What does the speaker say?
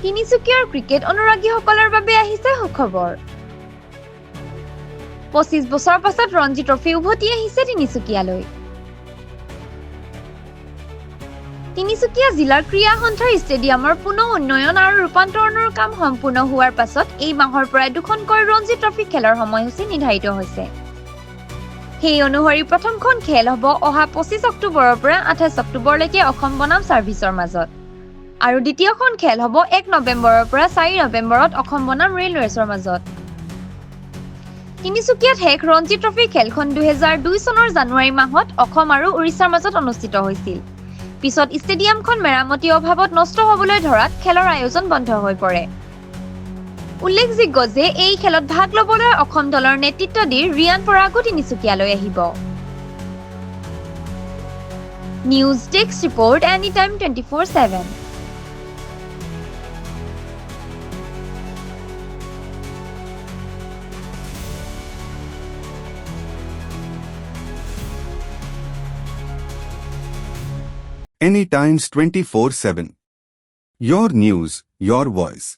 তিনিচুকীয়াৰ ক্ৰিকেট অনুৰাগীসকলৰ বাবে আহিছে সুখবৰ। ২৫ বছৰ পাছত ৰঞ্জী ট্ৰফী উভতি আহিছে তিনিচুকীয়ালৈ। তিনিচুকীয়া জিলাৰ ক্ৰীড়া সন্থাৰ ষ্টেডিয়ামৰ পুনৰ উন্নয়ন আৰু ৰূপান্তৰণৰ কাম সম্পূৰ্ণ হোৱাৰ পাছত এই মাহৰ পৰাই দুখনকৈ ৰঞ্জী ট্ৰফী খেলৰ সময়সূচী নিৰ্ধাৰিত হৈছে। সেই অনুসৰি প্ৰথমখন খেল হ'ব অহা ২৫ অক্টোবৰৰ পৰা ২৮ অক্টোবৰলৈকে অসম বনাম ছাৰ্ভিচৰ মাজত। আৰু দ্বিতীয়খন খেল হ'ব ১ নৱেম্বৰৰ পৰা ৪ নৱেম্বৰত অসম বনাম ৰেলৱেছৰ মাজত। তিনিচুকীয়াত শেষ ৰঞ্জী ট্ৰফী খেলখন ২০০২ চনৰ জানুৱাৰী মাহত অসম আৰু উৰিষ্যাৰ মাজত অনুষ্ঠিত হৈছিল। পিছত ষ্টেডিয়ামখন মেৰামতিৰ অভাৱত নষ্ট হ'বলৈ ধৰাত খেলৰ আয়োজন বন্ধ হৈ পৰে। উল্লেখযোগ্য যে এই খেলত ভাগ ল'বলৈ অসম দলৰ নেতৃত্ব দি ৰিয়ান পৰাগো তিনিচুকীয়ালৈ আহিব। News desk report anytime 24/7। Anytimes 24/7. Your news, your voice.